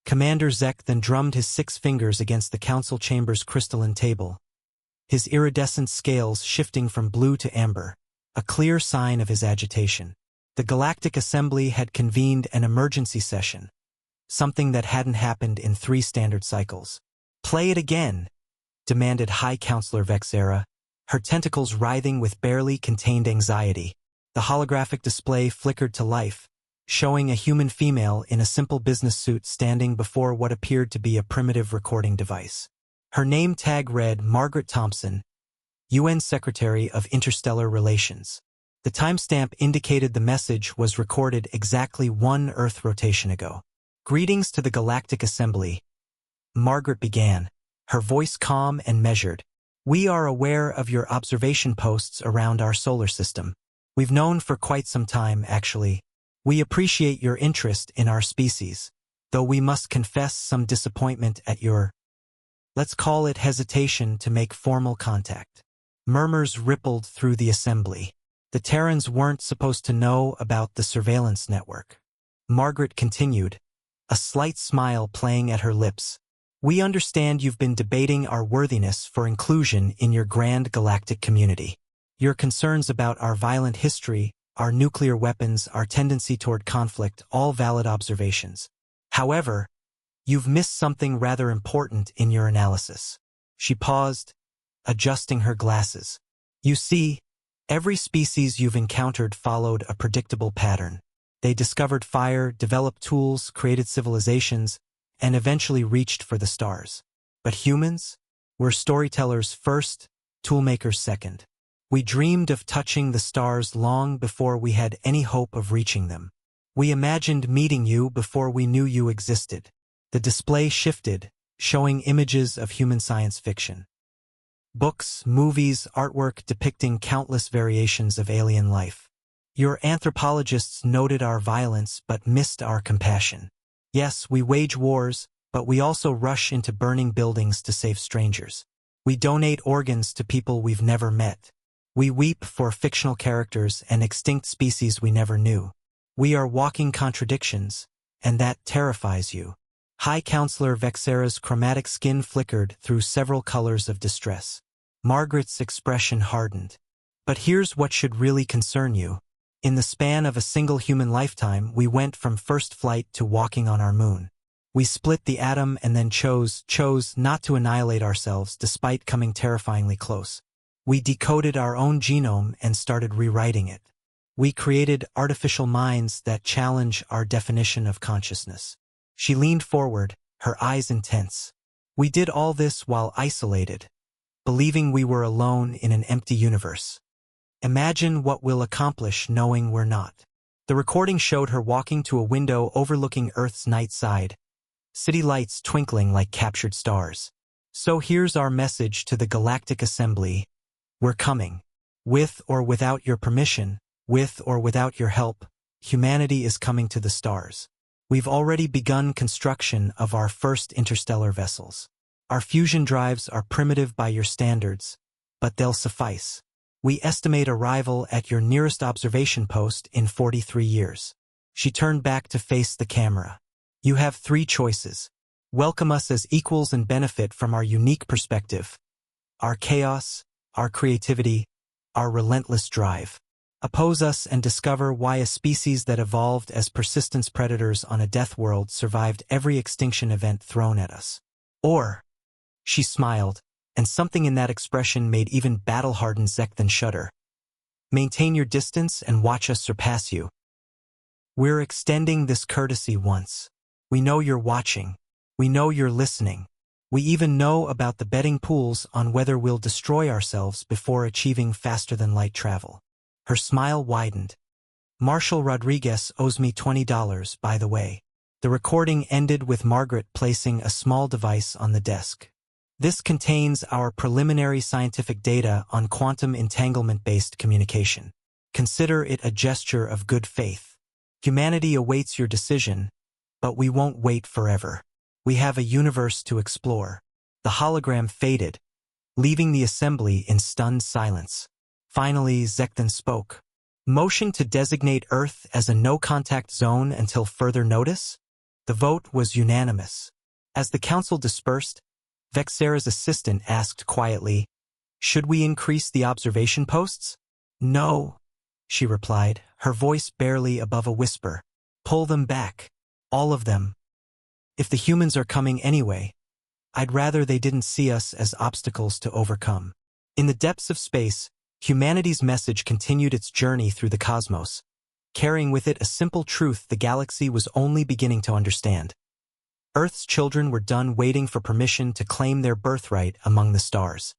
Commander Zek then drummed his 6 fingers against the council chamber's crystalline table, his iridescent scales shifting from blue to amber, a clear sign of his agitation. The Galactic Assembly had convened an emergency session, something that hadn't happened in 3 standard cycles. "Play it again," demanded High Counselor Vexera, her tentacles writhing with barely contained anxiety. The holographic display flickered to life, showing a human female in a simple business suit standing before what appeared to be a primitive recording device. Her name tag read Margaret Thompson, UN Secretary of Interstellar Relations. The timestamp indicated the message was recorded exactly 1 Earth rotation ago. "Greetings to the Galactic Assembly," Margaret began, her voice calm and measured. "We are aware of your observation posts around our solar system. We've known for quite some time, actually. We appreciate your interest in our species, though we must confess some disappointment at your, let's call it hesitation to make formal contact." Murmurs rippled through the assembly. The Terrans weren't supposed to know about the surveillance network. Margaret continued, a slight smile playing at her lips. "We understand you've been debating our worthiness for inclusion in your grand galactic community. Your concerns about our violent history, our nuclear weapons, our tendency toward conflict, all valid observations. However, you've missed something rather important in your analysis." She paused, adjusting her glasses. "You see, every species you've encountered followed a predictable pattern. They discovered fire, developed tools, created civilizations, and eventually reached for the stars. But humans? We're storytellers first, toolmakers second. We dreamed of touching the stars long before we had any hope of reaching them. We imagined meeting you before we knew you existed." The display shifted, showing images of human science fiction. Books, movies, artwork depicting countless variations of alien life. "Your anthropologists noted our violence but missed our compassion. Yes, we wage wars, but we also rush into burning buildings to save strangers. We donate organs to people we've never met. We weep for fictional characters and extinct species we never knew. We are walking contradictions, and that terrifies you." High Counselor Vexera's chromatic skin flickered through several colors of distress. Margaret's expression hardened. "But here's what should really concern you. In the span of a single human lifetime, we went from first flight to walking on our moon. We split the atom and then chose not to annihilate ourselves despite coming terrifyingly close. We decoded our own genome and started rewriting it. We created artificial minds that challenge our definition of consciousness." She leaned forward, her eyes intense. "We did all this while isolated, believing we were alone in an empty universe. Imagine what we'll accomplish knowing we're not." The recording showed her walking to a window overlooking Earth's night side, city lights twinkling like captured stars. "So here's our message to the Galactic Assembly. We're coming. With or without your permission, with or without your help, humanity is coming to the stars. We've already begun construction of our first interstellar vessels. Our fusion drives are primitive by your standards, but they'll suffice. We estimate arrival at your nearest observation post in 43 years." She turned back to face the camera. "You have 3 choices. Welcome us as equals and benefit from our unique perspective, our chaos, our creativity, our relentless drive. Oppose us and discover why a species that evolved as persistence predators on a death world survived every extinction event thrown at us. Or," she smiled, and something in that expression made even battle-hardened Zekthon shudder, "maintain your distance and watch us surpass you. We're extending this courtesy once. We know you're watching. We know you're listening. We even know about the betting pools on whether we'll destroy ourselves before achieving faster-than-light travel." Her smile widened. "Marshal Rodriguez owes me $20, by the way." The recording ended with Margaret placing a small device on the desk. "This contains our preliminary scientific data on quantum entanglement-based communication. Consider it a gesture of good faith. Humanity awaits your decision, but we won't wait forever. We have a universe to explore." The hologram faded, leaving the assembly in stunned silence. Finally, Zekthon spoke. "Motion to designate Earth as a no-contact zone until further notice?" The vote was unanimous. As the council dispersed, Vexera's assistant asked quietly, "Should we increase the observation posts?" "No," she replied, her voice barely above a whisper. "Pull them back. All of them. If the humans are coming anyway, I'd rather they didn't see us as obstacles to overcome." In the depths of space, humanity's message continued its journey through the cosmos, carrying with it a simple truth the galaxy was only beginning to understand. Earth's children were done waiting for permission to claim their birthright among the stars.